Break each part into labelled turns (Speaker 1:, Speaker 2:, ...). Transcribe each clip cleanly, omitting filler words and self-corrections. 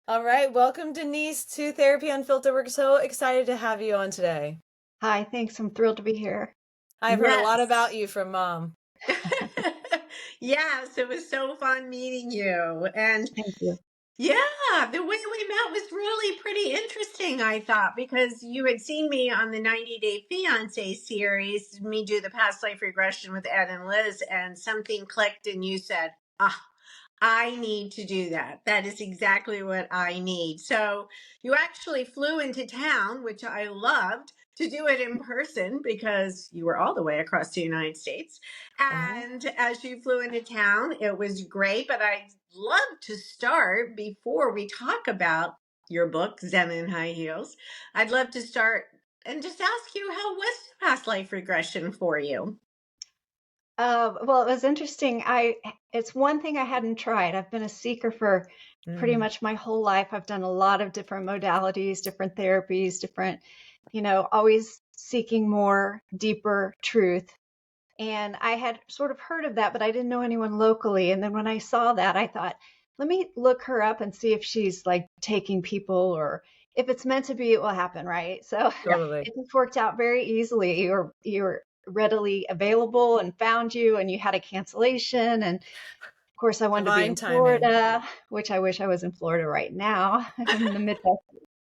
Speaker 1: All right, welcome Denise to Therapy Unfiltered. We're so excited to have you on today.
Speaker 2: Hi, thanks. I'm thrilled to be here.
Speaker 1: I've heard a lot about
Speaker 3: Yes.
Speaker 1: you from Mom.
Speaker 3: Yes, it was so fun meeting you. And
Speaker 2: Thank you.
Speaker 3: yeah, the way we met was really pretty interesting, I thought, because you had seen me on the 90 Day Fiance series, me do the past life regression with Ed and Liz, and something clicked, and you said, I need to do that. That is exactly what I need. So you actually flew into town, which I loved, to do it in person because you were all the way across the United States. And as you flew into town, it was great. But I'd love to start before we talk about your book, Zen in High Heels. I'd love to start and just ask you, how was past life regression for you?
Speaker 2: Well, it was interesting. It's one thing I hadn't tried. I've been a seeker for pretty
Speaker 1: Mm.
Speaker 2: much my whole life. I've done a lot of different modalities, different therapies, different, always seeking more deeper truth. And I had sort of heard of that, but I didn't know anyone locally. And then when I saw that, I thought, let me look her up and see if she's like taking people, or if it's meant to be, it will happen, right? So
Speaker 3: Yeah.
Speaker 1: Totally.
Speaker 2: it just worked out very easily. You're readily available and found you, and you had a cancellation. And of course, I wanted to be
Speaker 1: Divine
Speaker 2: in
Speaker 1: timing.
Speaker 2: Florida, which I wish I was in Florida right now. I'm in the Midwest.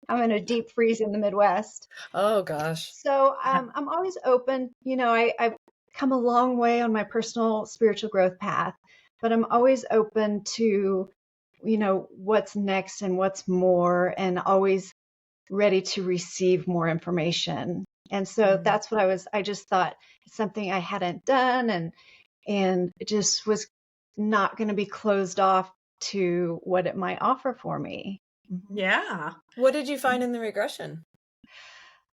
Speaker 2: I'm in a deep freeze in the Midwest.
Speaker 1: Oh gosh.
Speaker 2: So I'm always open. I've come a long way on my personal spiritual growth path, but I'm always open to, what's next and what's more, and always ready to receive more information. And so
Speaker 1: Mm.
Speaker 2: that's what I just thought it's something I hadn't done, and it just was not going to be closed off to what it might offer for me. Mhm.
Speaker 3: Yeah.
Speaker 1: What did you find in the regression?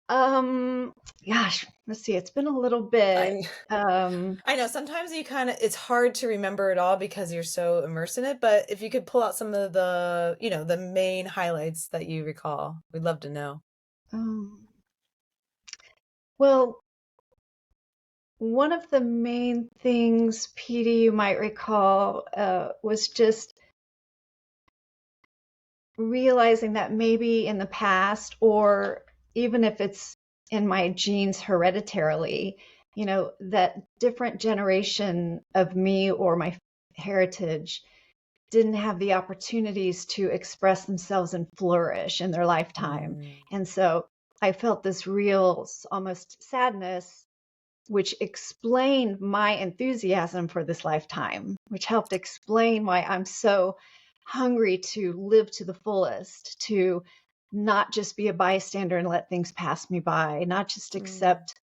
Speaker 2: Um, Gosh, let's see. It's been a little bit.
Speaker 1: I
Speaker 2: Um,
Speaker 1: I know sometimes it's hard to remember it all because you're so immersed in it, but if you could pull out some of the main highlights that you recall, we'd love to know.
Speaker 2: um, well, one of the main things, Petey, you might recall, was just realizing that maybe in the past, or even if it's in my genes hereditarily, that different generation of me or my heritage didn't have the opportunities to express themselves and flourish in their lifetime.
Speaker 1: Mm.
Speaker 2: And so I felt this real, almost sadness, which explained my enthusiasm for this lifetime, which helped explain why I'm so hungry to live to the fullest, to not just be a bystander and let things pass me by, not just
Speaker 1: Mm.
Speaker 2: accept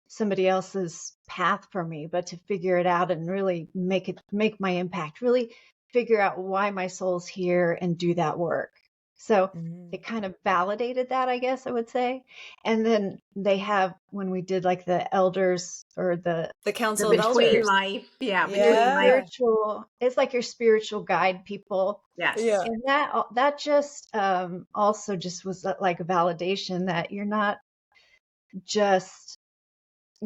Speaker 2: somebody else's path for me, but to figure it out and really make my impact, really figure out why my soul's here and do that work. So
Speaker 1: Mm.
Speaker 2: it kind of validated that, I guess I would say. And then they have, when we did like the elders or
Speaker 1: The
Speaker 3: The
Speaker 1: Council of
Speaker 2: it's
Speaker 3: between
Speaker 1: Elders.
Speaker 3: life. Yeah,
Speaker 2: your
Speaker 3: between life.
Speaker 1: Yeah.
Speaker 2: spiritual, it's like your spiritual guide people.
Speaker 3: Yes.
Speaker 1: Yeah.
Speaker 2: And that just also just was like a validation that you're not just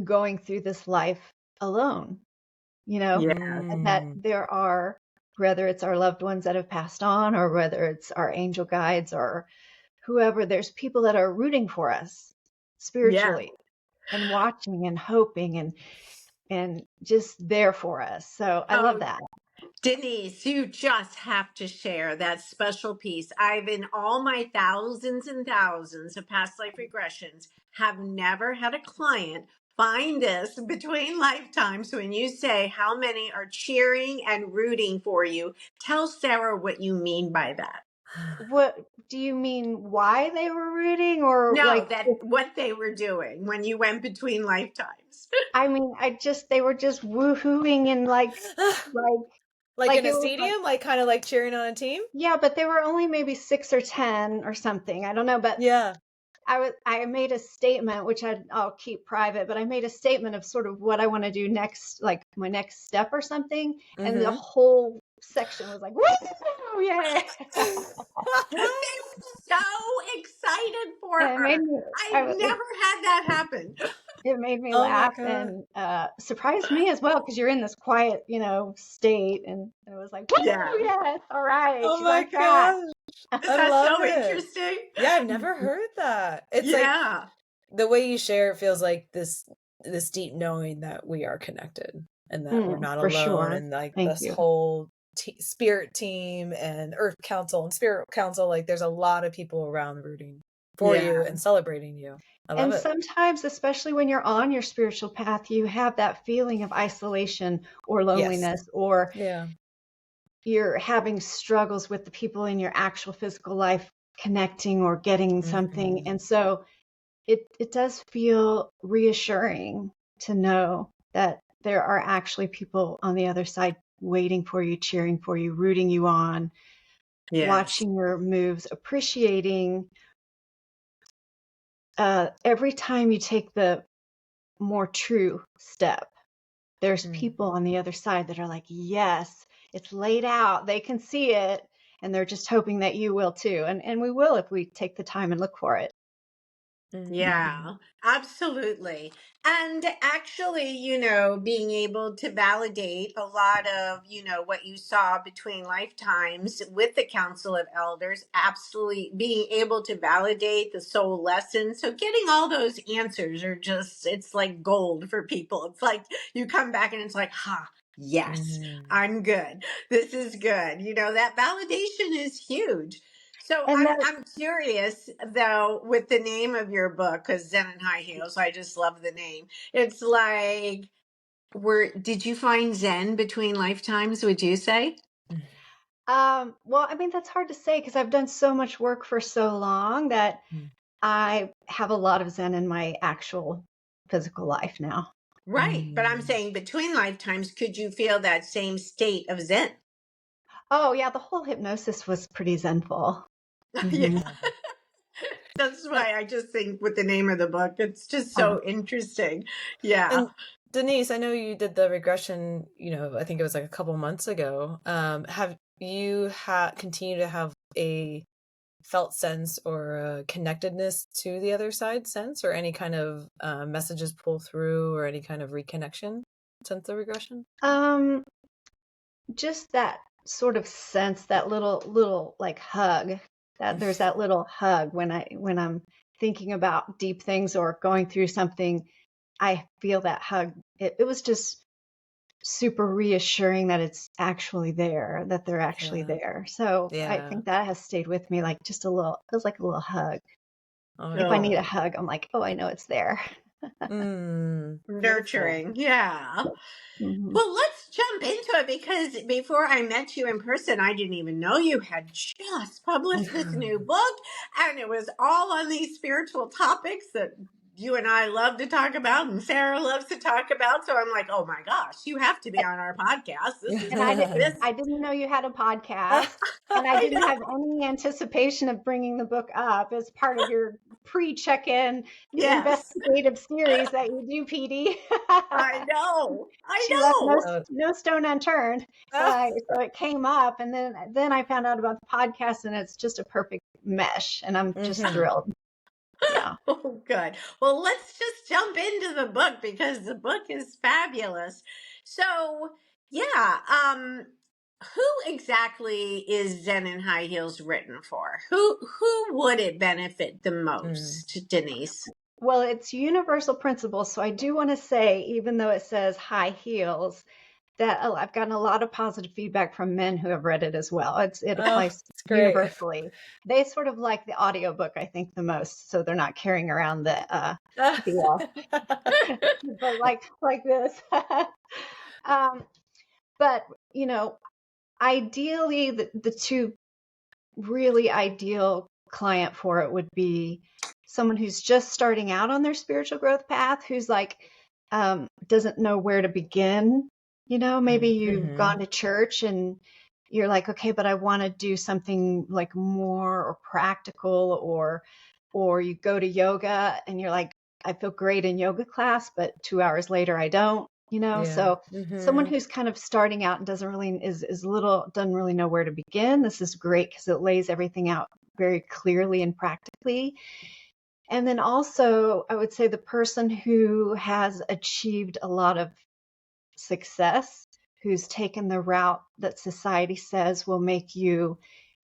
Speaker 2: going through this life alone,
Speaker 3: Yeah.
Speaker 2: and that
Speaker 1: Mm.
Speaker 2: there are, whether it's our loved ones that have passed on, or whether it's our angel guides or whoever, there's people that are rooting for us
Speaker 3: Yeah.
Speaker 2: spiritually and watching and hoping and just there for us. So I love
Speaker 3: Oh,
Speaker 2: that.
Speaker 3: Denise, you just have to share that special piece. I've, in all my thousands and thousands of past life regressions, have never had a client find this between lifetimes. When you say how many are cheering and rooting for you, tell Sarah what you mean by that.
Speaker 2: What do you mean, why they were rooting, or
Speaker 3: No,
Speaker 2: like,
Speaker 3: that what they were doing when you went between lifetimes.
Speaker 2: I mean, they were just woohooing, and like
Speaker 1: Like
Speaker 2: like
Speaker 1: in
Speaker 2: it
Speaker 1: a
Speaker 2: was like,
Speaker 1: stadium, like kind of like cheering on a team?
Speaker 2: yeah, but they were only maybe 6 or 10 or something. I don't know, but
Speaker 1: Yeah.
Speaker 2: I made a statement, which I'll keep private, but I made a statement of sort of what I want to do next, like my next step or something, and the
Speaker 1: Mm-hmm.
Speaker 2: whole section was like, "Woo, yeah!"
Speaker 3: They were so excited for
Speaker 2: And
Speaker 3: her. I've never had that happen.
Speaker 2: it made me
Speaker 1: Oh my
Speaker 2: laugh,
Speaker 1: God.
Speaker 2: and surprised me as well, because you're in this quiet, state, and it was like, "Woo,
Speaker 3: Yeah.
Speaker 2: yes, all right,
Speaker 1: Oh
Speaker 2: she's
Speaker 1: my
Speaker 2: on track."
Speaker 1: gosh.
Speaker 3: Is
Speaker 1: I
Speaker 3: that
Speaker 1: love
Speaker 3: so
Speaker 1: it.
Speaker 3: interesting?
Speaker 1: Yeah, I've never heard that. It's like
Speaker 3: Yeah.
Speaker 1: the way you share it feels like this deep knowing that we are connected and that we're not
Speaker 2: For
Speaker 1: alone,
Speaker 2: sure.
Speaker 1: and like
Speaker 2: Thank
Speaker 1: this
Speaker 2: you.
Speaker 1: whole spirit team and earth council and spirit council, like there's a lot of people around rooting for you
Speaker 3: Yeah.
Speaker 1: and celebrating you. I love
Speaker 2: And
Speaker 1: it.
Speaker 2: sometimes, especially when you're on your spiritual path, you have that feeling of isolation or
Speaker 1: Yes.
Speaker 2: loneliness, or
Speaker 1: Yeah.
Speaker 2: you're having struggles with the people in your actual physical life connecting or getting something.
Speaker 1: Mhm.
Speaker 2: And so it does feel reassuring to know that there are actually people on the other side waiting for you, cheering for you, rooting you on,
Speaker 3: Yes.
Speaker 2: watching your moves, appreciating every time you take the more true step. There's
Speaker 1: Mm.
Speaker 2: people on the other side that are like, yes, it's laid out. They can see it. And they're just hoping that you will too. And we will if we take the time and look for it.
Speaker 1: Mhm.
Speaker 3: Yeah, absolutely. And actually, being able to validate a lot of, what you saw between lifetimes with the Council of Elders, absolutely being able to validate the soul lessons. So getting all those answers are just, it's like gold for people. It's like you come back and it's like, ha, yes,
Speaker 1: Mhm.
Speaker 3: I'm good. This is good. That validation is huge. So
Speaker 2: And that,
Speaker 3: I'm curious though with the name of your book, because Zen and High Heels, I just love the name. It's like, did you find Zen between lifetimes, would you say?
Speaker 2: well, I mean, that's hard to say because I've done so much work for so long that
Speaker 1: Mhm.
Speaker 2: I have a lot of Zen in my actual physical life now.
Speaker 3: Right. But I'm
Speaker 1: Mhm.
Speaker 3: saying between lifetimes, could you feel that same state of Zen?
Speaker 2: Oh, yeah, the whole hypnosis was pretty Zenful.
Speaker 3: Yeah.
Speaker 2: Hmm.
Speaker 1: Yeah.
Speaker 3: That's
Speaker 1: And,
Speaker 3: why I just think with the name of the book, it's just
Speaker 2: Uh,
Speaker 3: so interesting. Yeah.
Speaker 1: and Denise, I know you did the regression, I think it was like a couple months ago. Have you continue to have a felt sense or a connectedness to the other side sense, or any kind of messages pull through, or any kind of reconnection since the regression?
Speaker 2: um, just that sort of sense, that little like hug, that there's that little hug when I'm thinking about deep things or going through something, I feel that hug. It was just super reassuring that it's actually there, that they're actually
Speaker 1: Yeah.
Speaker 2: there. So I
Speaker 1: Yeah.
Speaker 2: think that has stayed with me, like just a little, it was like a little hug.
Speaker 1: Oh, I
Speaker 2: If I
Speaker 1: love
Speaker 2: need a
Speaker 3: Oh,
Speaker 1: it.
Speaker 2: hug, I'm like, oh, I know it's there.
Speaker 1: Beautiful.
Speaker 3: nurturing. Yeah.
Speaker 2: Hmm.
Speaker 3: Well, let's jump into it because before I met you in person, I didn't even know you had just published this new book. And it was all on these spiritual topics that you and I love to talk about and Sarah loves to talk about. So I'm like, oh my gosh, you have to be on our podcast. This is
Speaker 2: And
Speaker 3: this.
Speaker 2: I didn't know you had a podcast, and I
Speaker 3: I
Speaker 2: didn't have
Speaker 3: know.
Speaker 2: any anticipation of bringing the book up as part of your pre-check-in
Speaker 3: Yes,
Speaker 2: investigative series that you do, Petey.
Speaker 3: I know. I
Speaker 2: She left
Speaker 3: know.
Speaker 1: Oh.
Speaker 2: no stone unturned. So it came up, and then I found out about the podcast, and it's just a perfect mesh, and I'm just
Speaker 1: Mhm.
Speaker 2: thrilled. Yeah.
Speaker 3: Oh, good. Well, let's just jump into the book because the book is fabulous. So, yeah, who exactly is Zen and High Heels written for? Who would it benefit the
Speaker 1: Mm.
Speaker 3: most, Denise?
Speaker 2: Well, it's universal principles. So I do want to say, even though it says high heels, that I've gotten a lot of positive feedback from men who have read it as well. It
Speaker 1: Oh,
Speaker 2: applies
Speaker 1: it's great.
Speaker 2: universally. They sort of like the audiobook, I think, the most, so they're not carrying around the but like this. um, but you know, ideally, the two really ideal client for it would be someone who's just starting out on their spiritual growth path, who's like doesn't know where to begin. Maybe you've
Speaker 1: Mhm.
Speaker 2: gone to church and you're like, okay, but I want to do something like more or practical, or you go to yoga and you're like, I feel great in yoga class, but 2 hours later I don't.
Speaker 1: Yeah.
Speaker 2: So someone
Speaker 1: Mhm.
Speaker 2: who's kind of starting out and doesn't really know where to begin. This is great because it lays everything out very clearly and practically. And then also, I would say the person who has achieved a lot of success, who's taken the route that society says will make you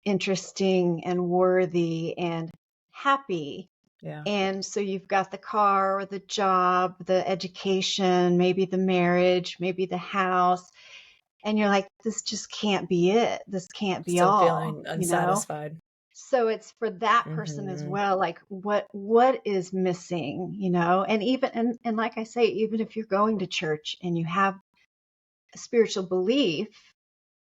Speaker 2: interesting and worthy and happy.
Speaker 1: Yeah.
Speaker 2: And so you've got the car or the job, the education, maybe the marriage, maybe the house. And you're like, this just can't be it. This can't be
Speaker 1: Still
Speaker 2: all,
Speaker 1: feeling
Speaker 2: you know?
Speaker 1: unsatisfied.
Speaker 2: So it's for that person as well, like what is missing, you know? And even and like I say, even if you're going to church and you have a spiritual belief,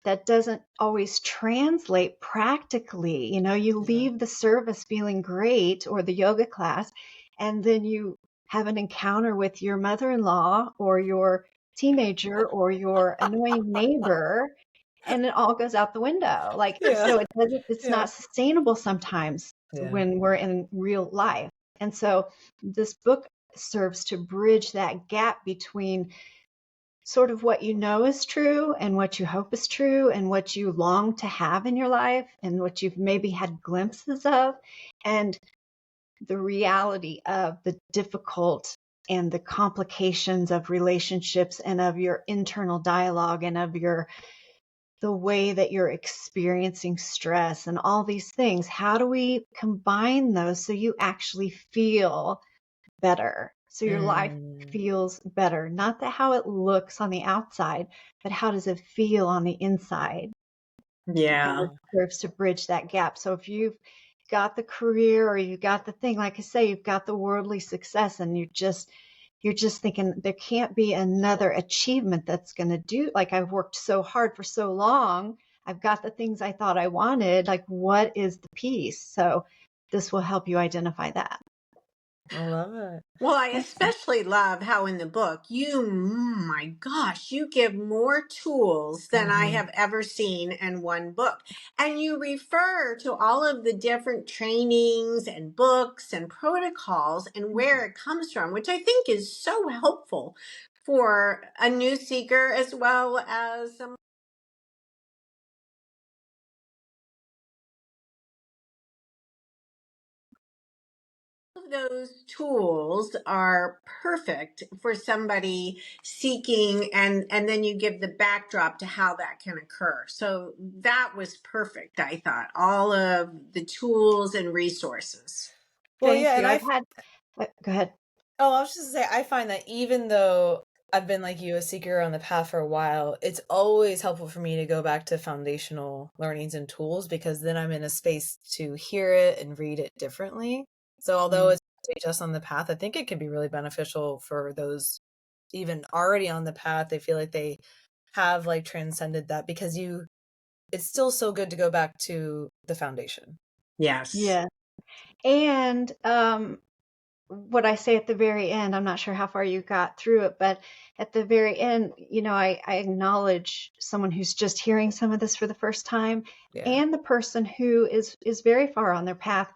Speaker 2: that doesn't always translate practically. You know, you leave the service feeling great or the yoga class, and then you have an encounter with your mother-in-law or your teenager or your annoying neighbor, and it all goes out the window. Like,
Speaker 1: Yeah.
Speaker 2: so it's
Speaker 1: Yeah.
Speaker 2: not sustainable sometimes
Speaker 1: Yeah.
Speaker 2: when we're in real life. And so this book serves to bridge that gap between sort of what you know is true and what you hope is true and what you long to have in your life and what you've maybe had glimpses of, and the reality of the difficult and the complications of relationships and of your internal dialogue and of the way that you're experiencing stress and all these things. How do we combine those so you actually feel better, so your life feels better? Not that how it looks on the outside, but how does it feel on the inside?
Speaker 3: Yeah.
Speaker 2: And it serves to bridge that gap. So if you've got the career or you got the thing, like I say, you've got the worldly success, and you're just thinking there can't be another achievement that's going to do, like, I've worked so hard for so long, I've got the things I thought I wanted, like, what is the piece? So this will help you identify that.
Speaker 1: I love it.
Speaker 3: Well, I especially love how in the book my gosh, you give more tools than I have ever seen in one book. And you refer to all of the different trainings and books and protocols and where it comes from, which I think is so helpful for a new seeker as well as someone. Of those tools are perfect for somebody seeking, and then you give the backdrop to how that can occur. So that was perfect, I thought, all of the tools and resources.
Speaker 1: Well,
Speaker 2: Thank
Speaker 1: yeah,
Speaker 2: you.
Speaker 1: and
Speaker 2: I've had, go ahead.
Speaker 1: oh, I was just gonna say, I find that even though I've been like you, a seeker on the path for a while, it's always helpful for me to go back to foundational learnings and tools, because then I'm in a space to hear it and read it differently. So although it's just on the path, I think it can be really beneficial for those even already on the path. They feel like they have like transcended that, because it's still so good to go back to the foundation.
Speaker 3: Yes.
Speaker 2: Yeah. And what I say at the very end, I'm not sure how far you got through it, but at the very end, you know, I acknowledge someone who's just hearing some of this for the first time,
Speaker 1: Yeah.
Speaker 2: and the person who is very far on their path.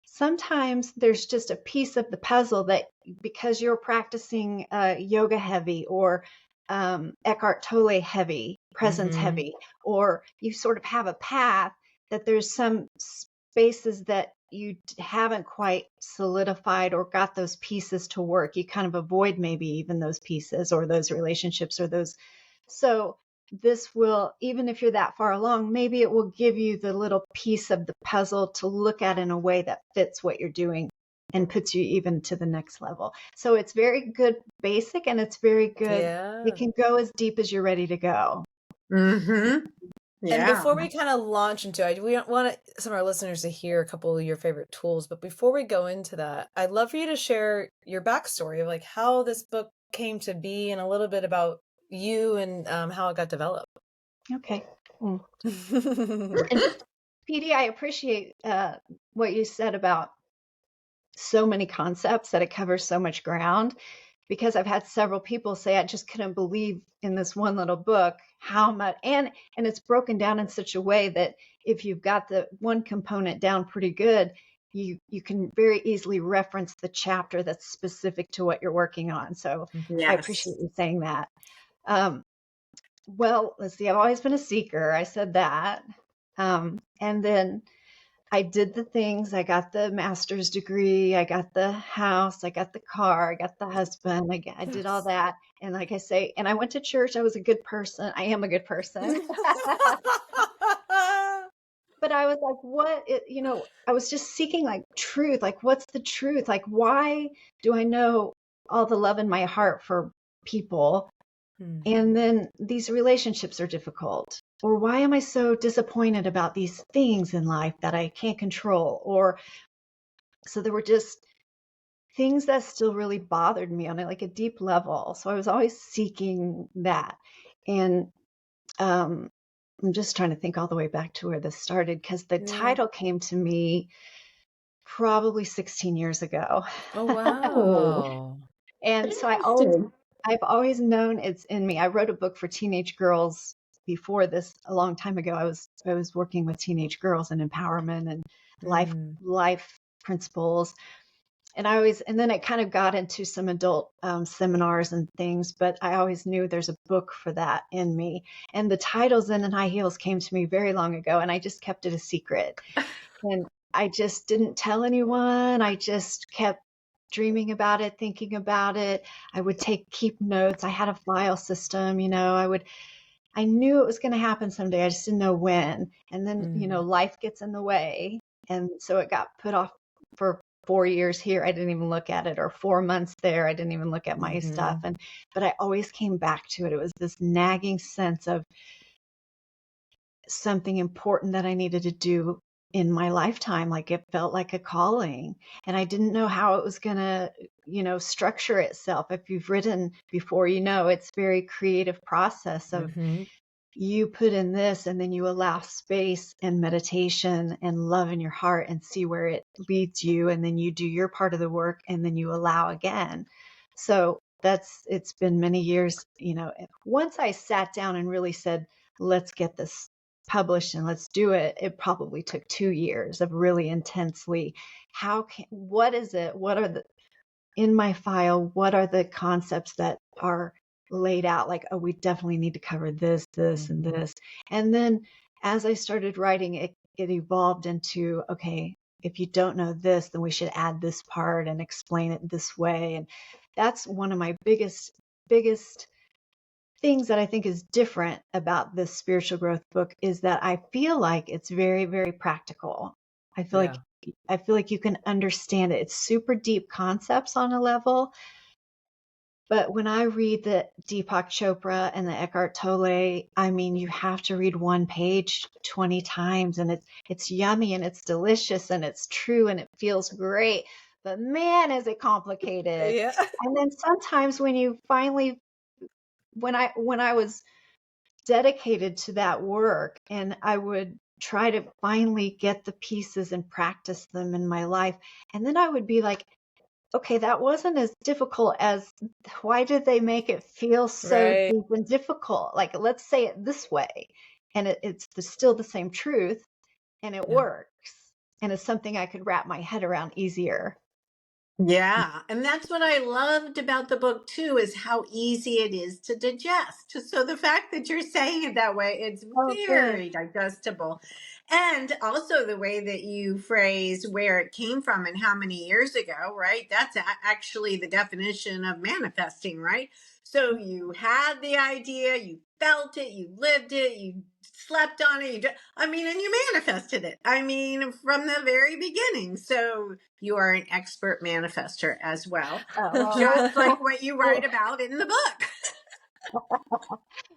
Speaker 2: Sometimes there's just a piece of the puzzle that, because you're practicing yoga heavy or Eckhart Tolle heavy, presence heavy, or you sort of have a path, that there's some spaces that you haven't quite solidified or got those pieces to work. You kind of avoid maybe even those pieces or those relationships or those. So this will, even if you're that far along, maybe it will give you the little piece of the puzzle to look at in a way that fits what you're doing and puts you even to the next level. So it's very good basic, and it's very good.
Speaker 1: Yeah.
Speaker 2: It can go as deep as you're ready to go.
Speaker 3: Mm-hmm. Yeah.
Speaker 1: And before we kind of launch into it, we want some of our listeners to hear a couple of your favorite tools. But before we go into that, I'd love for you to share your backstory of like how this book came to be and a little bit about you and how it got developed.
Speaker 2: Okay. And Petey, I appreciate what you said about so many concepts, that it covers so much ground, because I've had several people say, I just couldn't believe in this one little book how much, and it's broken down in such a way that if you've got the one component down pretty good, you can very easily reference the chapter that's specific to what you're working on. So I appreciate you saying that. Well, let's see, I've always been a seeker. I said that. And then I did the things. I got the master's degree. I got the house. I got the car. I got the husband. I did all that. And like I say, and I went to church. I was a good person. I am a good person. But but I was like, I was just seeking like truth. Like, what's the truth? Like, why do I know all the love in my heart for people?
Speaker 1: Mm.
Speaker 2: And then these relationships are difficult. Or why am I so disappointed about these things in life that I can't control? Or so there were just things that still really bothered me on like a deep level. So I was always seeking that. And I'm just trying to think all the way back to where this started because the
Speaker 1: Yeah.
Speaker 2: title came to me probably 16 years ago.
Speaker 1: Oh,
Speaker 3: Oh,
Speaker 1: wow.
Speaker 2: And so
Speaker 3: interesting.
Speaker 2: I've always known it's in me. I wrote a book for teenage girls before this a long time ago. I was working with teenage girls and empowerment and
Speaker 1: Mm.
Speaker 2: life principles. And then I kind of got into some adult seminars and things, but I always knew there's a book for that in me. And the title Zen and High Heels came to me very long ago, and I just kept it a secret. And I just didn't tell anyone. I just kept dreaming about it, thinking about it. I would keep notes. I had a file system, I knew it was going to happen someday. I just didn't know when. And then,
Speaker 1: Mm.
Speaker 2: life gets in the way. And so it got put off for 4 years here. I didn't even look at it, or 4 months there. I didn't even look at my stuff.
Speaker 1: Mm-hmm.
Speaker 2: But I always came back to it. It was this nagging sense of something important that I needed to do in my lifetime. Like it felt like a calling, and I didn't know how it was going to, structure itself. If you've written before, it's very creative process of
Speaker 1: Mm-hmm.
Speaker 2: you put in this and then you allow space and meditation and love in your heart and see where it leads you. And then you do your part of the work and then you allow again. So it's been many years, once I sat down and really said, let's get this published and let's do it. It probably took 2 years of really intensely, what is it? What are in my file, what are the concepts that are laid out? Like, oh, we definitely need to cover this, this, and
Speaker 1: Mm-hmm.
Speaker 2: this. And then as I started writing, it evolved into, okay, if you don't know this, then we should add this part and explain it this way. And that's one of my biggest things that I think is different about this spiritual growth book is that I feel like it's very, very practical. I feel like
Speaker 1: Yeah.
Speaker 2: I feel like you can understand it. It's super deep concepts on a level, but when I read the Deepak Chopra and the Eckhart Tolle, I mean, you have to read one page 20 times, and it's yummy and it's delicious and it's true and it feels great. But man, is it complicated.
Speaker 1: Yeah.
Speaker 2: And then sometimes when you finally, when I was dedicated to that work and I would try to finally get the pieces and practice them in my life, and then I would be like, okay, that wasn't as difficult as, why did they make it feel so
Speaker 1: Right.
Speaker 2: deep and difficult? Like, let's say it this way. And still the same truth, and it
Speaker 1: Yeah.
Speaker 2: works. And it's something I could wrap my head around easier.
Speaker 3: Yeah, and that's what I loved about the book too, is how easy it is to digest. So the fact that you're saying it that way, it's
Speaker 2: Oh, good.
Speaker 3: very digestible. And also the way that you phrase where it came from and how many years ago, right? That's actually the definition of manifesting, right? So you had the idea, you felt it, you lived it, you slept on it, and you manifested it. From the very beginning. So you are an expert manifester as well,
Speaker 2: Well,
Speaker 3: just like what you write about in the book.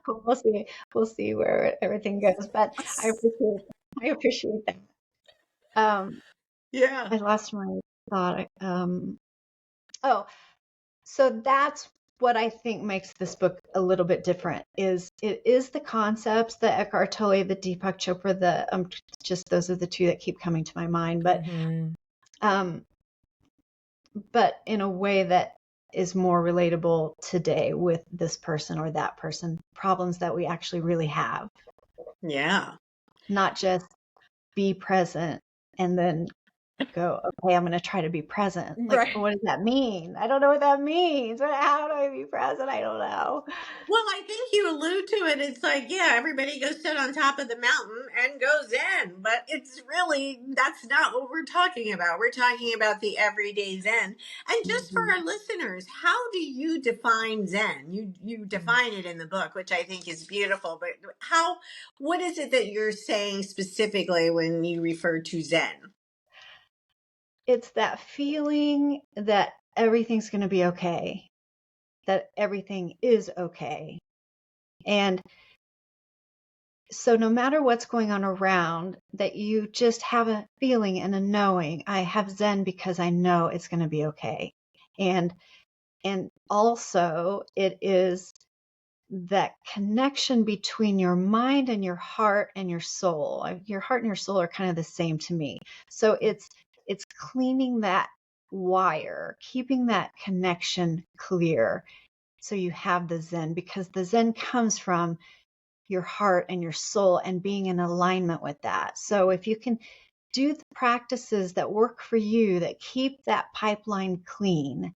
Speaker 2: we'll see. We'll see where everything goes. But I appreciate that.
Speaker 3: Yeah.
Speaker 2: I lost my thought. Oh, so that's what I think makes this book a little bit different. Is it is the concepts, the Eckhart Tolle, the Deepak Chopra, just those are the two that keep coming to my mind.
Speaker 1: Mm-hmm.
Speaker 2: Um, but in a way that is more relatable today with this person or that person, problems that we actually really have,
Speaker 3: Yeah.
Speaker 2: not just be present and then go, okay, I'm going to try to be present. Like,
Speaker 1: Right.
Speaker 2: what does that mean? I don't know what that means. How do I be present? I don't know.
Speaker 3: Well, I think you allude to it. It's like, yeah, everybody goes sit on top of the mountain and goes in, but it's really, that's not what we're talking about. We're talking about the everyday Zen. And just for
Speaker 2: Mhm.
Speaker 3: our listeners, how do you define Zen? You define it in the book, which I think is beautiful, but what is it that you're saying specifically when you refer to Zen?
Speaker 2: It's that feeling that everything's going to be okay, that everything is okay. And so no matter what's going on around, that you just have a feeling and a knowing. I have Zen because I know it's going to be okay. And also it is that connection between your mind and your heart and your soul. Your heart and your soul are kind of the same to me. So it's cleaning that wire, keeping that connection clear so you have the Zen, because the Zen comes from your heart and your soul and being in alignment with that. So if you can do the practices that work for you, that keep that pipeline clean,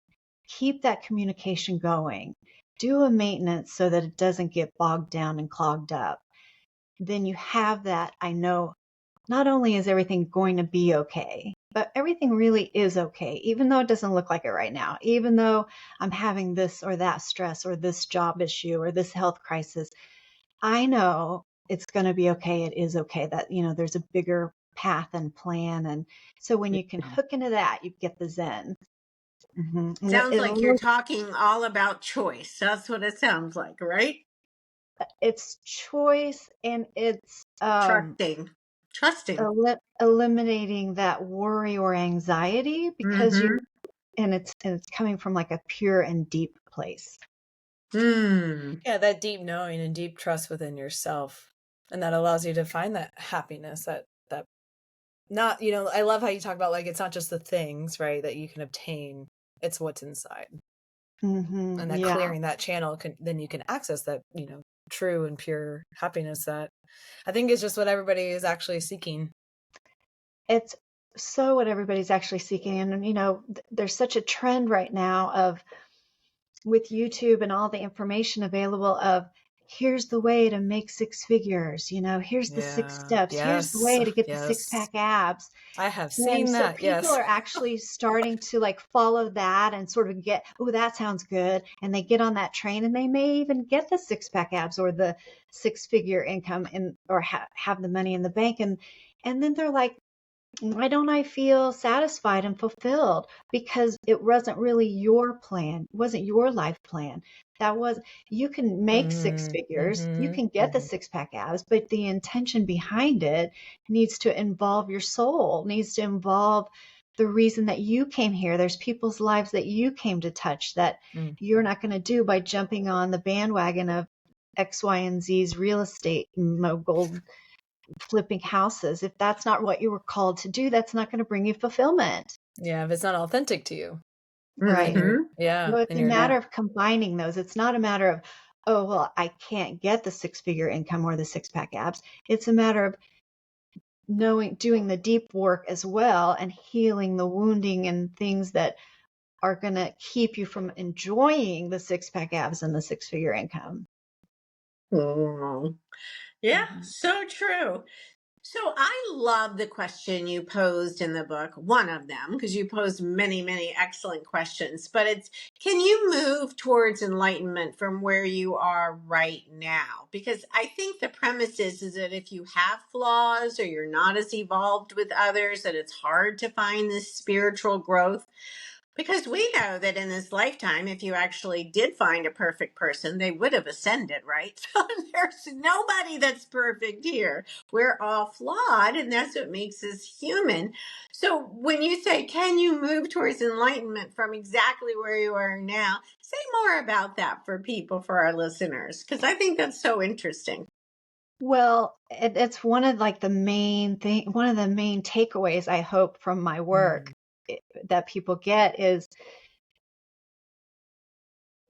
Speaker 2: keep that communication going, do a maintenance so that it doesn't get bogged down and clogged up, then you have that. I know not only is everything going to be okay, but everything really is okay, even though it doesn't look like it right now, even though I'm having this or that stress or this job issue or this health crisis. I know it's going to be okay. It is okay that, there's a bigger path and plan. And so when you can hook into that, you get the Zen. And
Speaker 3: Sounds like you're talking all about choice. That's what it sounds like, right?
Speaker 2: it's choice, and it's
Speaker 3: Trusting. Trusting.
Speaker 2: eliminating that worry or anxiety, because
Speaker 3: Mm-hmm.
Speaker 2: and it's coming from like a pure and deep place.
Speaker 3: Hmm.
Speaker 1: Yeah, that deep knowing and deep trust within yourself. And that allows you to find that happiness, that not, I love how you talk about, like, it's not just the things, right, that you can obtain, it's what's inside. And that
Speaker 2: Yeah.
Speaker 1: clearing that channel then you can access that, true and pure happiness that I think is just what everybody is actually seeking.
Speaker 2: It's so what everybody's actually seeking. And, there's such a trend right now of, with YouTube and all the information available, of here's the way to make six figures, here's the six
Speaker 1: Yeah.
Speaker 2: steps, here's the
Speaker 1: Yes.
Speaker 2: way to get the six
Speaker 1: Yes.
Speaker 2: pack abs.
Speaker 1: I have
Speaker 2: And
Speaker 1: seen
Speaker 2: so
Speaker 1: that.
Speaker 2: people
Speaker 1: Yes.
Speaker 2: are actually starting to like follow that and sort of get, oh, that sounds good. And they get on that train and they may even get the six pack abs or the six figure income or have the money in the bank. And then they're like, why don't I feel satisfied and fulfilled? Because it wasn't really your plan. It wasn't your life plan. You can make six figures, you can get the six pack abs, but the intention behind it needs to involve your soul, needs to involve the reason that you came here. There's people's lives that you came to touch that you're not going to do by jumping on the bandwagon of X, Y, and Z's real estate mogul flipping houses. If that's not what you were called to do, that's not going to bring you fulfillment.
Speaker 1: Yeah, if it's not authentic to you.
Speaker 2: Right.
Speaker 3: Mm-hmm.
Speaker 2: So it's
Speaker 1: And
Speaker 2: a
Speaker 1: you're
Speaker 2: matter of combining those. It's not a matter of, oh, well, I can't get the six figure income or the six pack abs. It's a matter of doing the deep work as well and healing the wounding and things that are going to keep you from enjoying the six pack abs and the six figure income.
Speaker 3: Oh. Yeah,
Speaker 2: Mhm.
Speaker 3: so true. So I love the question you posed in the book, one of them, because you posed many, many excellent questions. But it's, can you move towards enlightenment from where you are right now? Because I think the premise is that if you have flaws or you're not as evolved with others, that it's hard to find this spiritual growth. Because we know that in this lifetime, if you actually did find a perfect person, they would have ascended, right? So there's nobody that's perfect here. We're all flawed, and that's what makes us human. So when you say, can you move towards enlightenment from exactly where you are now? Say more about that for people, for our listeners, because I think that's so interesting.
Speaker 2: Well, it's one of like one of the main takeaways I hope from my work that people get is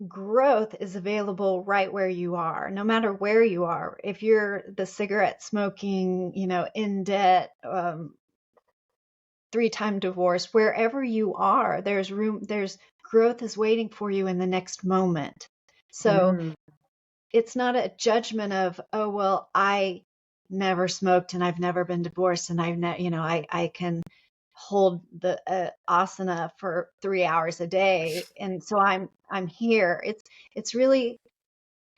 Speaker 2: growth is available right where you are, no matter where you are. If you're the cigarette smoking, in debt, 3-time divorce, wherever you are, there's room, there's growth is waiting for you in the next moment. So
Speaker 3: Mm.
Speaker 2: it's not a judgment of, oh, well, I never smoked and I've never been divorced and I can hold the asana for 3 hours a day. And so I'm here. It's really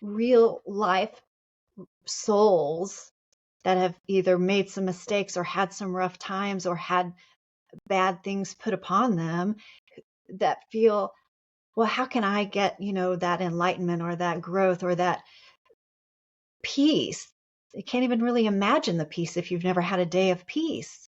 Speaker 2: real life souls that have either made some mistakes or had some rough times or had bad things put upon them that feel, well, how can I get, that enlightenment or that growth or that peace? You can't even really imagine the peace if you've never had a day of peace.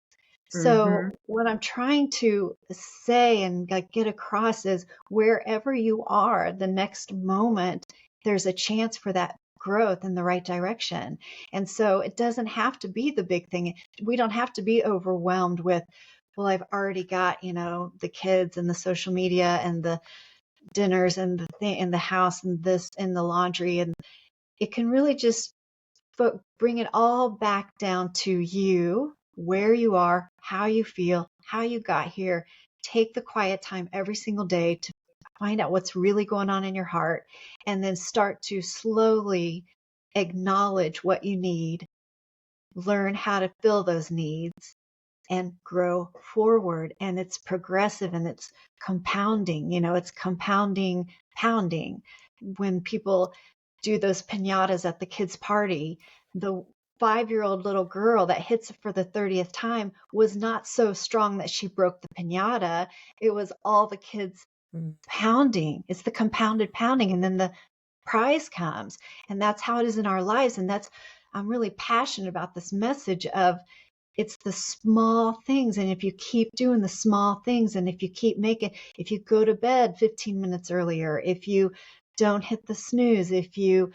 Speaker 3: Hmm.
Speaker 2: So what I'm trying to say and like get across is wherever you are, the next moment, there's a chance for that growth in the right direction. And so it doesn't have to be the big thing. We don't have to be overwhelmed with, well, I've already got, the kids and the social media and the dinners and the thing in the house and this and the laundry. And it can really just bring it all back down to you, where you are, how you feel, how you got here. Take the quiet time every single day to find out what's really going on in your heart, and then start to slowly acknowledge what you need, learn how to fill those needs, and grow forward. And it's progressive and it's compounding, it's compounding, pounding. When people do those pinatas at the kids' party, the 5-year-old little girl that hits it for the 30th time was not so strong that she broke the pinata. It was all the kids
Speaker 1: Mm.
Speaker 2: pounding. It's the compounded pounding. And then the prize comes. And that's how it is in our lives. And I'm really passionate about this message of, it's the small things. And if you keep doing the small things, and if you go to bed 15 minutes earlier, if you don't hit the snooze, if you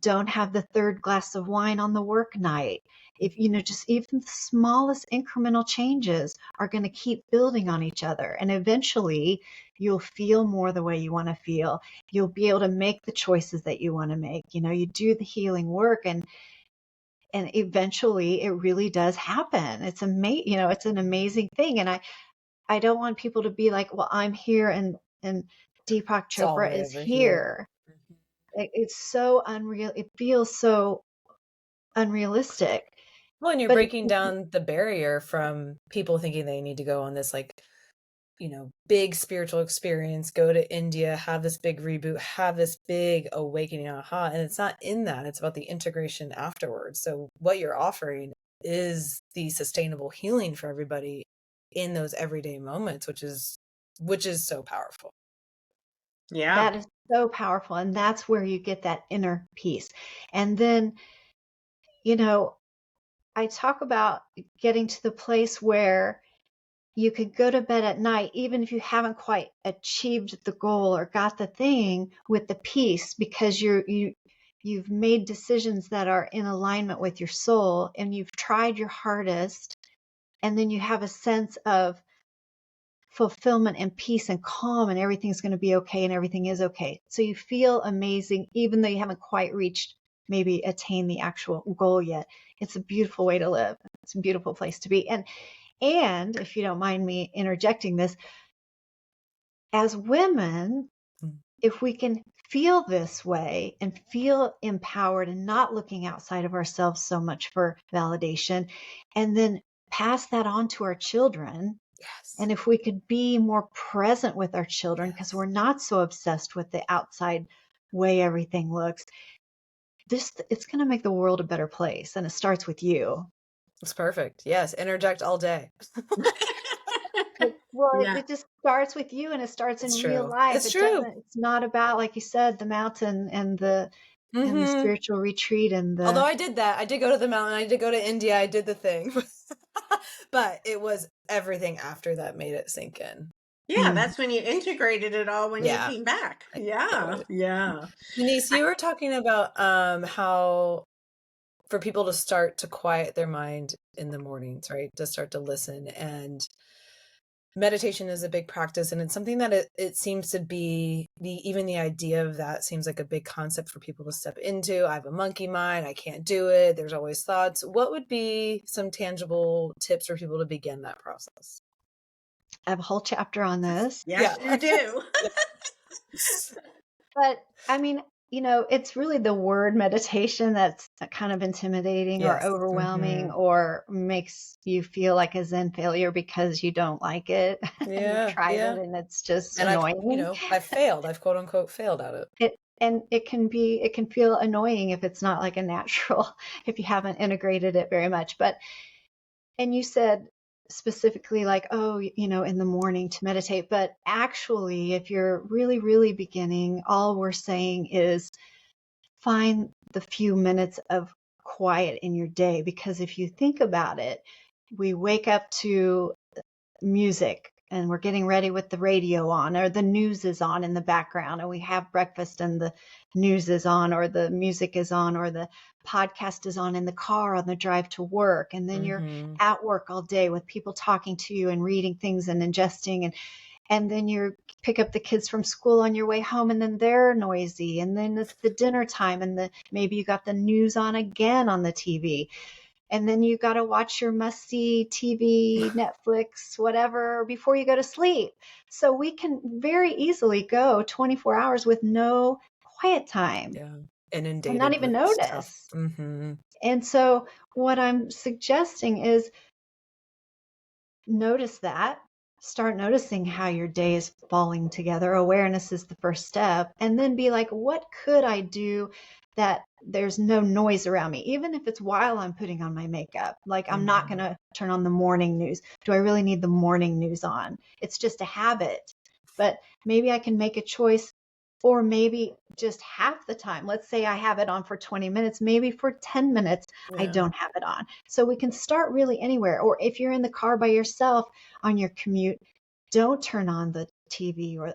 Speaker 2: don't have the third glass of wine on the work night, if, just even the smallest incremental changes are going to keep building on each other. And eventually you'll feel more the way you want to feel. You'll be able to make the choices that you want to make. You do the healing work, and eventually it really does happen. It's it's an amazing thing. And I don't want people to be like, well, I'm here and Deepak
Speaker 1: It's all the
Speaker 2: Chopra
Speaker 1: way
Speaker 2: is
Speaker 1: over here.
Speaker 2: here. It's so unreal. It feels so unrealistic.
Speaker 1: Well, and you're
Speaker 2: But
Speaker 1: breaking down the barrier from people thinking they need to go on this big spiritual experience, go to India, have this big reboot, have this big awakening, aha. And it's not in that. It's about the integration afterwards. So what you're offering is the sustainable healing for everybody in those everyday moments, which is so powerful.
Speaker 3: Yeah.
Speaker 2: that is so powerful. And that's where you get that inner peace. And then, I talk about getting to the place where you could go to bed at night, even if you haven't quite achieved the goal or got the thing, with the peace, because you've made decisions that are in alignment with your soul, and you've tried your hardest, and then you have a sense of fulfillment and peace and calm, and everything's going to be okay, and everything is okay. So you feel amazing, even though you haven't quite maybe attain the actual goal yet. It's a beautiful way to live. It's a beautiful place to be. And if you don't mind me interjecting this, as women,
Speaker 1: Mm.
Speaker 2: if we can feel this way and feel empowered and not looking outside of ourselves so much for validation, and then pass that on to our children,
Speaker 1: Yes.
Speaker 2: and if we could be more present with our children, because we're not so obsessed with the outside way everything looks, it's going to make the world a better place. And it starts with you.
Speaker 1: It's perfect. Yes. Interject all day.
Speaker 2: Well,
Speaker 3: Yeah.
Speaker 2: it just starts with you, and it starts in
Speaker 1: It's
Speaker 2: real
Speaker 1: true.
Speaker 2: life.
Speaker 1: It's true.
Speaker 2: It's not about, like you said, the mountain and the
Speaker 1: Mm-hmm.
Speaker 2: spiritual retreat and
Speaker 1: Although
Speaker 2: the,
Speaker 1: I did that. I did go to the mountain. I did go to India. I did the thing. But it was everything after that made it sink in.
Speaker 3: Yeah,
Speaker 2: Mm.
Speaker 3: that's when you integrated it all when you
Speaker 1: Yeah.
Speaker 3: came back.
Speaker 1: I
Speaker 3: Yeah.
Speaker 1: did.
Speaker 3: Yeah.
Speaker 1: Denise, you were talking about how for people to start to quiet their mind in the mornings, right? To start to listen. And meditation is a big practice, and it's something that it seems to be even the idea of that seems like a big concept for people to step into. I have a monkey mind. I can't do it. There's always thoughts. What would be some tangible tips for people to begin that process?
Speaker 2: I have a whole chapter on this.
Speaker 3: Yes,
Speaker 1: Yeah.
Speaker 3: you do.
Speaker 2: But I mean, it's really the word meditation that's kind of intimidating or
Speaker 1: Yes.
Speaker 2: overwhelming or makes you feel like a Zen failure because you don't like it and you've
Speaker 1: Yeah.
Speaker 2: tried
Speaker 1: Yeah.
Speaker 2: it and it's just
Speaker 1: And
Speaker 2: annoying.
Speaker 1: I've failed. I've quote unquote failed at it.
Speaker 2: And it can feel annoying if it's not like a natural, if you haven't integrated it very much. And you said specifically like, oh, in the morning to meditate. But actually, if you're really, really beginning, all we're saying is find the few minutes of quiet in your day. Because if you think about it, we wake up to music and we're getting ready with the radio on, or the news is on in the background, and we have breakfast and the news is on, or the music is on, or the podcast is on in the car on the drive to work. And then you're at work all day with people talking to you and reading things and ingesting, and then you pick up the kids from school on your way home, and then they're noisy, and then it's the dinner time, and maybe you got the news on again on the TV. And then you got to watch your must-see TV, Netflix, whatever, before you go to sleep. So we can very easily go 24 hours with no quiet time
Speaker 1: Yeah.
Speaker 2: and not
Speaker 1: Inundated
Speaker 2: even
Speaker 1: with stuff.
Speaker 2: notice. And so what I'm suggesting is notice that. Start noticing how your day is falling together. Awareness is the first step. And then be like, what could I do that there's no noise around me, even if it's while I'm putting on my makeup? Like, I'm not going to turn on the morning news. Do I really need the morning news on? It's just a habit. But maybe I can make a choice, or maybe just half the time. Let's say I have it on for 20 minutes, maybe for 10 minutes, I don't have it on. So we can start really anywhere. Or if you're in the car by yourself on your commute, don't turn on the TV or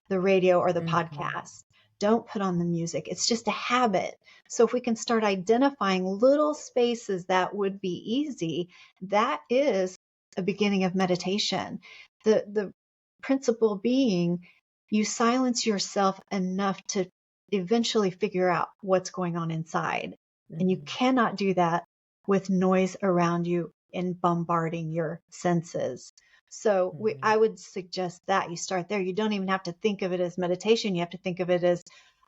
Speaker 2: the radio or the podcast. Don't put on the music. It's just a habit. So if we can start identifying little spaces that would be easy, that is a beginning of meditation. The principle being, you silence yourself enough to eventually figure out what's going on inside. And you cannot do that with noise around you and bombarding your senses. So I would suggest that you start there. You don't even have to think of it as meditation. You have to think of it as,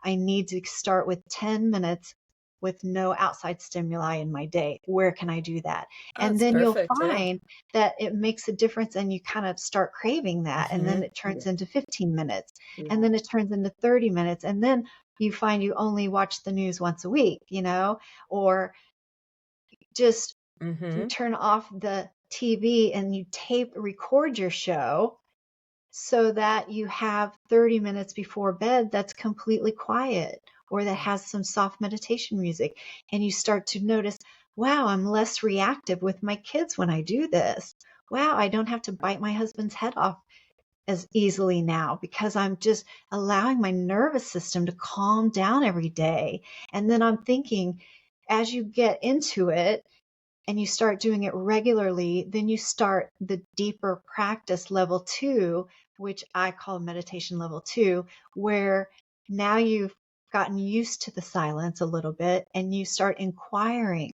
Speaker 2: I need to start with 10 minutes with no outside stimuli in my day. Where can I do that? And then you'll find that it makes a difference, and you kind of start craving that. And then it turns into 15 minutes, and then it turns into 30 minutes. And then you find you only watch the news once a week, or just you turn off the TV and you record your show so that you have 30 minutes before bed that's completely quiet, or that has some soft meditation music. And you start to notice, wow, I'm less reactive with my kids when I do this. Wow, I don't have to bite my husband's head off as easily now because I'm just allowing my nervous system to calm down every day. And then I'm thinking, as you get into it, and you start doing it regularly, then you start the deeper practice level 2, which I call meditation level 2, where now you've gotten used to the silence a little bit and you start inquiring,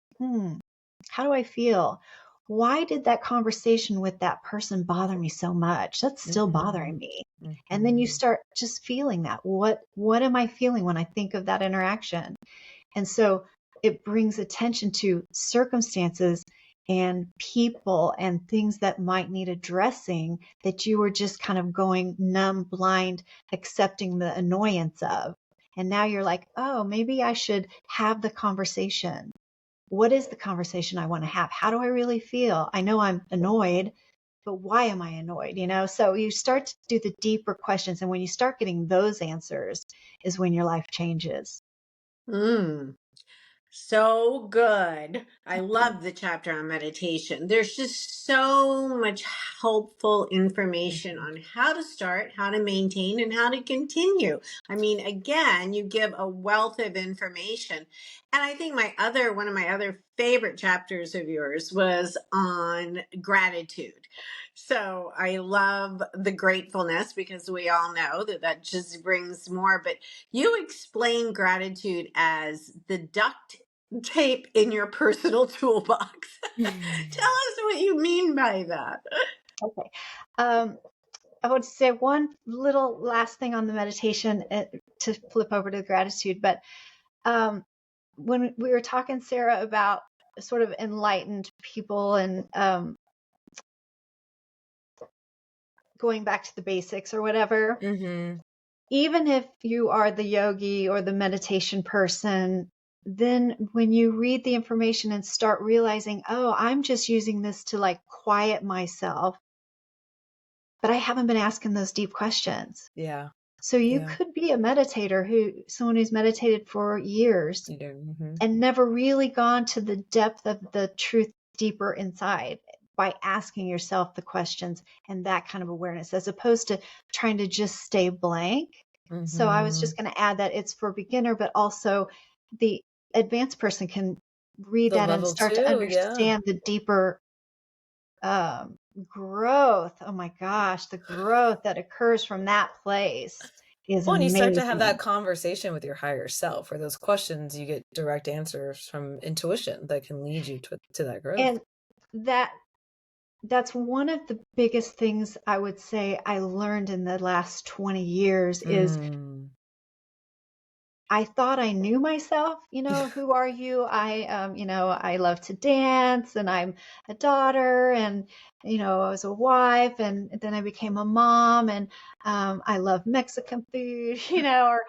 Speaker 2: how do I feel? Why did that conversation with that person bother me so much? That's still bothering me. And then you start just feeling that. What am I feeling when I think of that interaction? And so it brings attention to circumstances and people and things that might need addressing that you were just kind of going numb, blind, accepting the annoyance of. And now you're like, oh, maybe I should have the conversation. What is the conversation I want to have? How do I really feel? I know I'm annoyed, but why am I annoyed? So you start to do the deeper questions. And when you start getting those answers is when your life changes.
Speaker 3: So good. I love the chapter on meditation. There's just so much helpful information on how to start, how to maintain, and how to continue. I mean, again, you give a wealth of information. And I think one of my other favorite chapters of yours was on gratitude. So I love the gratefulness because we all know that that just brings more. But you explain gratitude as the duct tape in your personal toolbox. Tell us what you mean by that.
Speaker 2: Okay. Um, I would say one little last thing on the meditation to flip over to gratitude. But when we were talking, Sarah, about sort of enlightened people and going back to the basics or whatever,
Speaker 1: Mm-hmm.
Speaker 2: even if you are the yogi or the meditation person, then when you read the information and start realizing, oh, I'm just using this to like quiet myself, but I haven't been asking those deep questions.
Speaker 1: Yeah.
Speaker 2: So you
Speaker 1: Yeah.
Speaker 2: could be a meditator someone who's meditated for years
Speaker 1: You do. Mm-hmm.
Speaker 2: and never really gone to the depth of the truth deeper inside by asking yourself the questions and that kind of awareness, as opposed to trying to just stay blank. So I was
Speaker 1: Mm-hmm.
Speaker 2: just going to add that it's for beginner, but also the advanced person can read
Speaker 1: The
Speaker 2: that and
Speaker 1: level
Speaker 2: start to
Speaker 1: 2, yeah.
Speaker 2: understand the deeper growth. Oh my gosh, the growth that occurs from that place is
Speaker 1: Well, and you start to have
Speaker 2: amazing.
Speaker 1: that conversation with your higher self, where those questions you get direct answers from intuition that can lead you to that growth.
Speaker 2: And that that's one of the biggest things I would say I learned in the last 20 years is
Speaker 1: Mm.
Speaker 2: I thought I knew myself. Who are you? I love to dance and I'm a daughter and, I was a wife and then I became a mom and I love Mexican food, or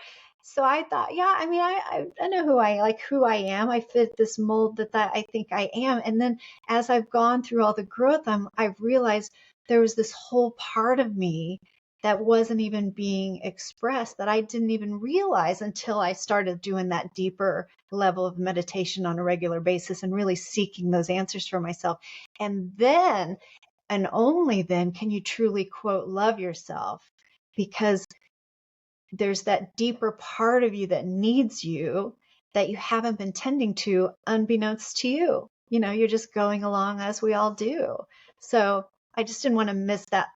Speaker 2: so I thought, yeah, I mean, I know who I am. I fit this mold that I think I am. And then as I've gone through all the growth, I've realized there was this whole part of me that wasn't even being expressed that I didn't even realize until I started doing that deeper level of meditation on a regular basis and really seeking those answers for myself. And then, and only then, can you truly, quote, love yourself, because there's that deeper part of you that needs you that you haven't been tending to unbeknownst to you. You're just going along as we all do. So I just didn't want to miss that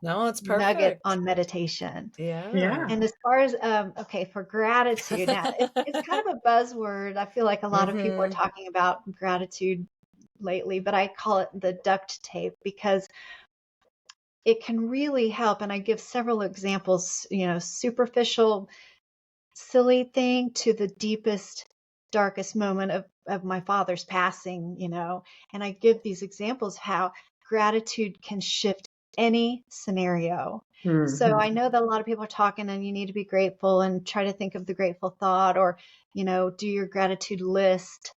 Speaker 1: No, it's
Speaker 2: nugget
Speaker 1: perfect.
Speaker 2: on meditation.
Speaker 1: Yeah.
Speaker 3: Yeah.
Speaker 2: And as far as okay, for gratitude, now it's kind of a buzzword. I feel like a lot of people are
Speaker 1: Mm-hmm.
Speaker 2: talking about gratitude lately, but I call it the duct tape because it can really help. And I give several examples, superficial, silly thing to the deepest, darkest moment of my father's passing, and I give these examples how gratitude can shift any scenario. So I know that a lot of people are talking and you need to be grateful and try to think of the grateful thought or, do your gratitude list.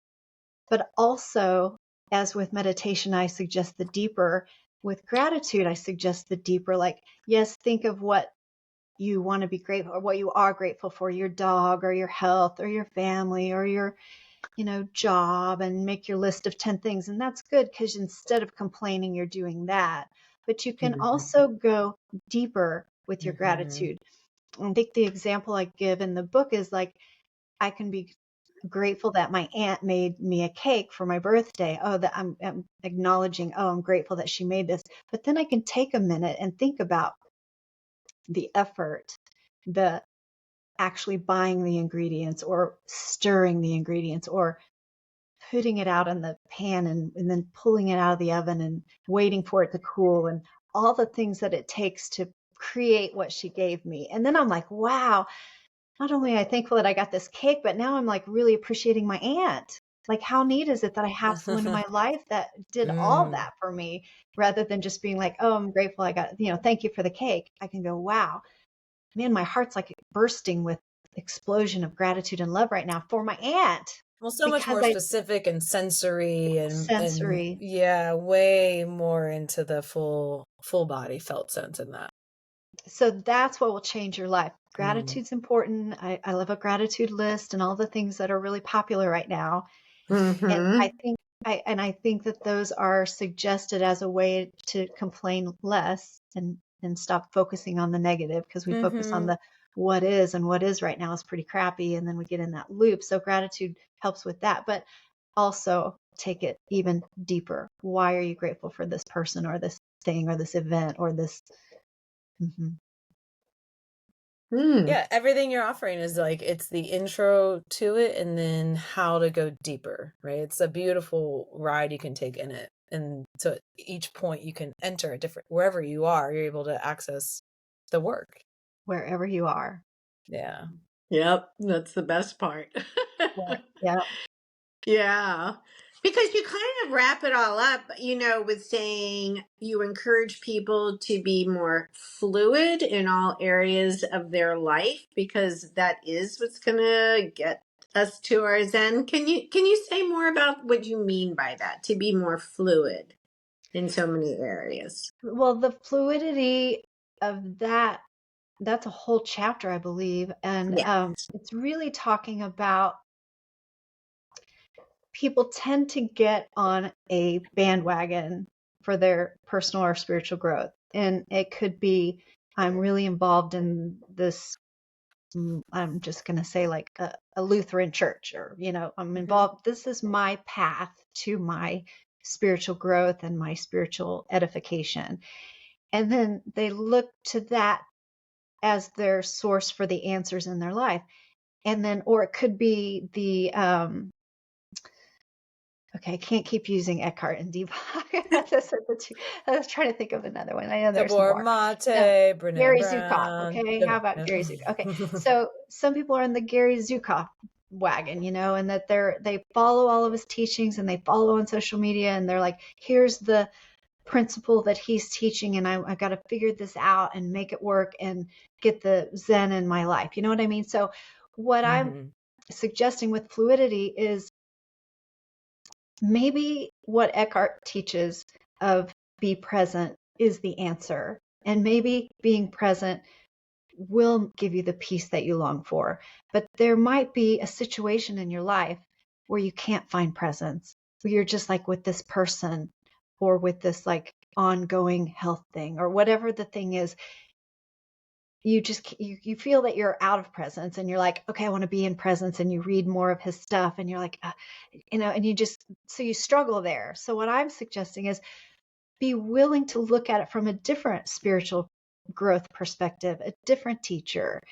Speaker 2: But also, as with meditation, I suggest the deeper. With gratitude, I suggest the deeper, like, yes, think of what you want to be grateful or what you are grateful for, your dog or your health or your family or your, job, and make your list of 10 things. And that's good because instead of complaining, you're doing that. But you can also go deeper with your
Speaker 1: Mm-hmm.
Speaker 2: gratitude. I think the example I give in the book is like, I can be grateful that my aunt made me a cake for my birthday. Oh, that I'm acknowledging, oh, I'm grateful that she made this. But then I can take a minute and think about the effort, the actually buying the ingredients or stirring the ingredients or putting it out in the pan and then pulling it out of the oven and waiting for it to cool and all the things that it takes to create what she gave me. And then I'm like, wow, not only am I thankful that I got this cake, but now I'm like really appreciating my aunt. Like, how neat is it that I have someone in my life that did all
Speaker 1: Mm.
Speaker 2: that for me rather than just being like, oh, I'm grateful I got, thank you for the cake. I can go, wow, man, my heart's like bursting with explosion of gratitude and love right now for my aunt
Speaker 1: Well, so much
Speaker 2: because
Speaker 1: more
Speaker 2: I
Speaker 1: specific and sensory and
Speaker 2: sensory.
Speaker 1: yeah, way more into the full body felt sense in that.
Speaker 2: So that's what will change your life.
Speaker 1: Mm.
Speaker 2: Gratitude's important. I love a gratitude list and all the things that are really popular right now. And
Speaker 3: Mm-hmm.
Speaker 2: I think that those are suggested as a way to complain less and stop focusing on the negative, because we focus on
Speaker 1: Mm-hmm.
Speaker 2: the what is, and what is right now is pretty crappy, and then we get in that loop. So gratitude helps with that, but also take it even deeper. Why are you grateful for this person or this thing or this event or this.
Speaker 1: Yeah, everything you're offering is like, it's the intro to it and then how to go deeper, right? It's a beautiful ride you can take in it. And so at each point you can enter a different, wherever you are, you're able to access the work.
Speaker 2: Wherever you are.
Speaker 1: Yeah.
Speaker 3: Yep, that's the best part.
Speaker 2: Yeah.
Speaker 3: Yeah. Because you kind of wrap it all up, with saying you encourage people to be more fluid in all areas of their life, because that is what's going to get us to our Zen. Can you say more about what you mean by that, to be more fluid in so many areas?
Speaker 2: Well, the fluidity of that's a whole chapter, I believe. And
Speaker 3: Yeah.
Speaker 2: it's really talking about people tend to get on a bandwagon for their personal or spiritual growth. And it could be, I'm really involved in this, I'm just going to say like a Lutheran church, or, I'm involved. This is my path to my spiritual growth and my spiritual edification. And then they look to that as their source for the answers in their life. And then, or it could be the, okay, I can't keep using Eckhart and Deepak. I was trying to think of another one. I know there's
Speaker 1: Gabor
Speaker 2: more.
Speaker 1: Mate, Brene
Speaker 2: Gary Zukav.
Speaker 1: Brown.
Speaker 2: Okay, how
Speaker 1: Okay.
Speaker 2: about
Speaker 1: Yeah.
Speaker 2: Gary Zukav? Okay, so some people are in the Gary Zukav wagon, and that they follow all of his teachings and they follow on social media and they're like, here's the principle that he's teaching, and I got to figure this out and make it work and get the Zen in my life. You know what I mean? So what I'm suggesting with fluidity is maybe what Eckhart teaches of be present is the answer. And maybe being present will give you the peace that you long for. But there might be a situation in your life where you can't find presence, where you're just like with this person or with this like ongoing health thing or whatever the thing is. You just you feel that you're out of presence and you're like, okay, I want to be in presence, and you read more of his stuff and you're like, and you just, so you struggle there. So what I'm suggesting is be willing to look at it from a different spiritual growth perspective, a different teacher,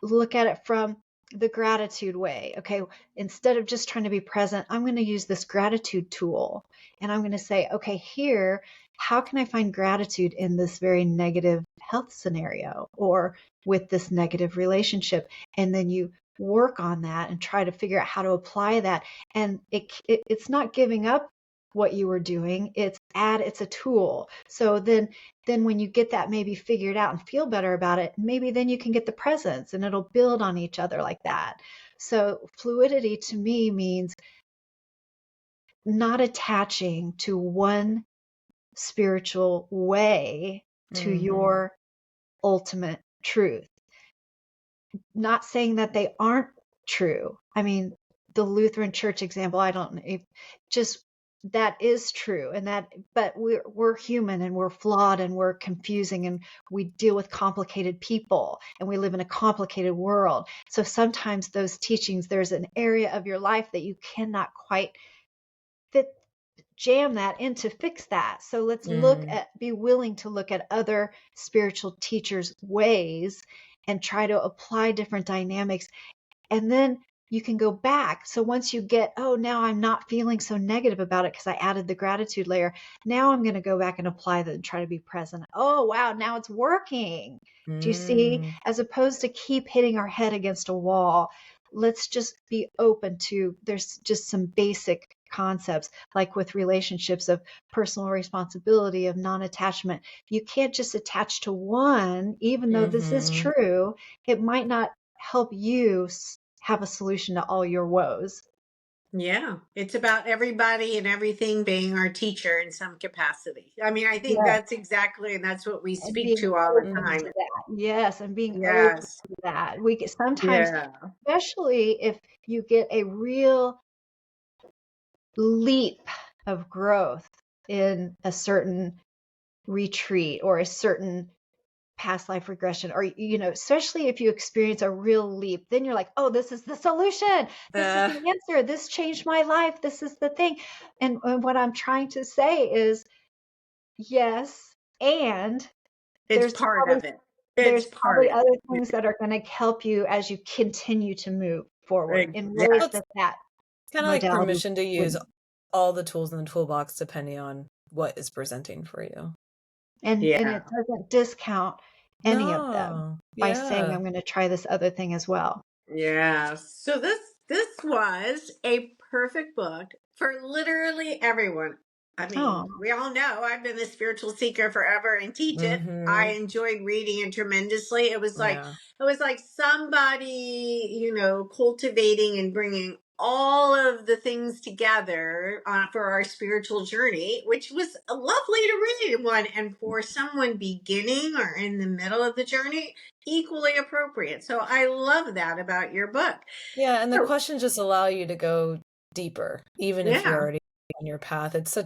Speaker 2: look at it from the gratitude way. Okay, instead of just trying to be present, I'm going to use this gratitude tool and I'm going to say, okay, here, how can I find gratitude in this very negative health scenario or with this negative relationship? And then you work on that and try to figure out how to apply that. And it's not giving up what you were doing. It's a tool. So then when you get that maybe figured out and feel better about it, maybe then you can get the presence and it'll build on each other like that. So fluidity to me means not attaching to one spiritual way to your ultimate truth. Not saying that they aren't true. I mean, the Lutheran Church example, I don't know if just that is true, and that, but we're human and we're flawed and we're confusing and we deal with complicated people and we live in a complicated world. So sometimes those teachings, there's an area of your life that you cannot quite jam that in to fix that. So let's be willing to look at other spiritual teachers' ways and try to apply different dynamics. And then you can go back. So once you get, oh, now I'm not feeling so negative about it because I added the gratitude layer. Now I'm going to go back and apply that and try to be present. Oh, wow, now it's working. Do you see? As opposed to keep hitting our head against a wall, let's just be open to, there's just some basic concepts like with relationships of personal responsibility, of non-attachment. You can't just attach to one, even though this is true. It might not help you have a solution to all your woes.
Speaker 3: Yeah, it's about everybody and everything being our teacher in some capacity. I mean, I think that's exactly, and that's what we
Speaker 2: And
Speaker 3: speak
Speaker 2: being
Speaker 3: to all the
Speaker 2: open
Speaker 3: time.
Speaker 2: to that. Yes, and being open
Speaker 3: Yes.
Speaker 2: to that. We get sometimes,
Speaker 3: Yeah.
Speaker 2: especially if you get a real leap of growth in a certain retreat or a certain past life regression, or especially if you experience a real leap, then you're like, oh, this is the solution, this is the answer, this changed my life, this is the thing. And what I'm trying to say is Yes, and
Speaker 3: It's
Speaker 2: there's
Speaker 3: part
Speaker 2: probably
Speaker 3: of it.
Speaker 2: there's
Speaker 3: It's part
Speaker 2: probably
Speaker 3: of
Speaker 2: other
Speaker 3: it.
Speaker 2: things that are going to help you as you continue to move forward in ways
Speaker 1: Well,
Speaker 3: Exactly.
Speaker 1: it's
Speaker 2: that
Speaker 1: kind of like
Speaker 2: modality
Speaker 1: permission to use
Speaker 2: wouldn't.
Speaker 1: all the tools in the toolbox depending on what is presenting for you.
Speaker 2: And
Speaker 3: Yeah.
Speaker 2: it doesn't discount any of them
Speaker 1: No.
Speaker 2: by saying
Speaker 1: Yeah.
Speaker 2: I'm going to try this other thing as well.
Speaker 3: Yeah. So this was a perfect book for literally everyone. I mean,
Speaker 2: Oh,
Speaker 3: we all know I've been a spiritual seeker forever and teach it. I
Speaker 1: Mm-hmm.
Speaker 3: enjoyed reading it tremendously.
Speaker 1: Yeah.
Speaker 3: It was like somebody, cultivating and bringing all of the things together for our spiritual journey, which was lovely to read one. And for someone beginning or in the middle of the journey, equally appropriate. So I love that about your book.
Speaker 1: Yeah, and the
Speaker 3: So,
Speaker 1: questions just allow you to go deeper, even if you're
Speaker 3: yeah.
Speaker 1: already on your path. It's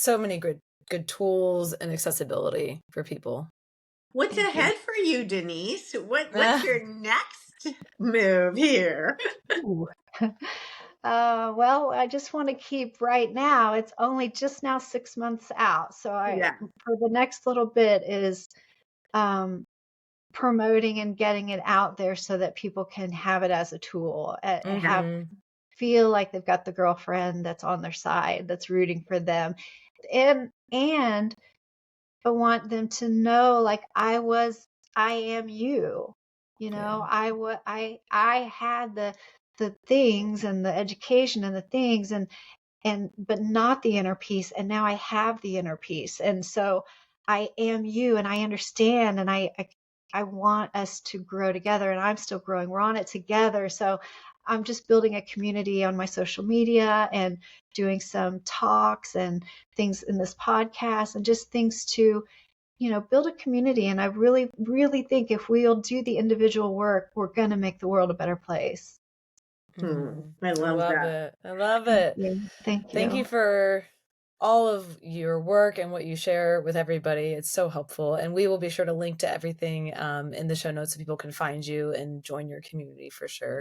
Speaker 1: so many good tools and accessibility for people.
Speaker 3: What's
Speaker 2: thank you.
Speaker 3: ahead for you, Denise? What's your next move here?
Speaker 2: Ooh. Well, I just want to keep right now. It's only just now 6 months out. So
Speaker 3: Yeah.
Speaker 2: for the next little bit is um, promoting and getting it out there so that people can have it as a tool and have
Speaker 1: Mm-hmm.
Speaker 2: feel like they've got the girlfriend that's on their side, that's rooting for them. And I want them to know, like, I am you.
Speaker 1: Yeah.
Speaker 2: I had the things and the education and the things and but not the inner peace, and now I have the inner peace, and so I am you, and I understand, and I want us to grow together, and I'm still growing. We're on it together. So I'm just building a community on my social media and doing some talks and things in this podcast and just things to build a community. And I really really think if we'll do the individual work, we're going to make the world a better place.
Speaker 3: I
Speaker 1: I
Speaker 3: love
Speaker 1: love
Speaker 3: that.
Speaker 1: it. I love
Speaker 2: Thank
Speaker 1: it.
Speaker 2: you. Thank
Speaker 1: Thank you
Speaker 2: you.
Speaker 1: for all of your work and what you share with everybody. It's so helpful. And we will be sure to link to everything in the show notes so people can find you and join your community for sure.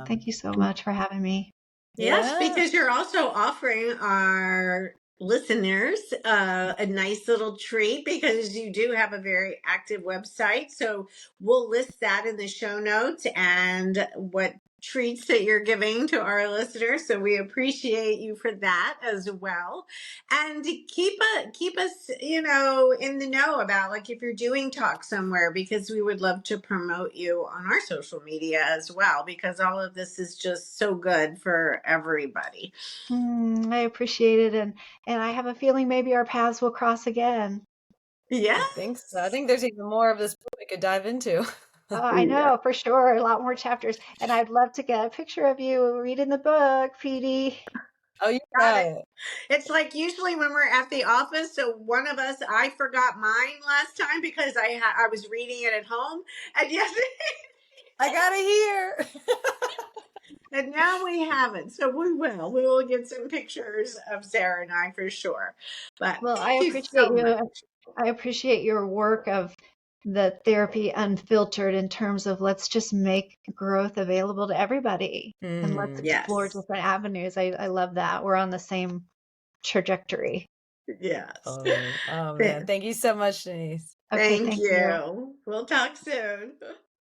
Speaker 2: Thank you so much for having me.
Speaker 3: Yes,
Speaker 1: Yeah.
Speaker 3: because you're also offering our listeners a nice little treat because you do have a very active website. So we'll list that in the show notes and what treats that you're giving to our listeners. So we appreciate you for that as well. And to keep us, in the know about like if you're doing talk somewhere, because we would love to promote you on our social media as well, because all of this is just so good for everybody.
Speaker 2: I appreciate it, and I have a feeling maybe our paths will cross again.
Speaker 3: Yeah.
Speaker 1: I think so. I think there's even more of this book we could dive into.
Speaker 2: I
Speaker 3: Yeah.
Speaker 2: know for sure, a lot more chapters, and I'd love to get a picture of you reading the book, Petey.
Speaker 1: Oh, you
Speaker 3: Got
Speaker 1: got
Speaker 3: it.
Speaker 1: it.
Speaker 3: It's like usually when we're at the office, so one of us, I forgot mine last time because I was reading it at home, and yes,
Speaker 1: I got it here.
Speaker 3: and now we have it. So we will get some pictures of Sarah and I for sure. But
Speaker 2: Well,
Speaker 3: thank you so much.
Speaker 2: I appreciate your work of the therapy unfiltered in terms of let's just make growth available to everybody and let's explore
Speaker 3: Yes,
Speaker 2: different avenues. I love that. We're on the same trajectory.
Speaker 3: yes.
Speaker 1: Totally. Oh
Speaker 3: Th-
Speaker 1: man. Thank you so much, Denise.
Speaker 2: Okay,
Speaker 3: Thank
Speaker 2: thank you.
Speaker 3: you. We'll talk soon.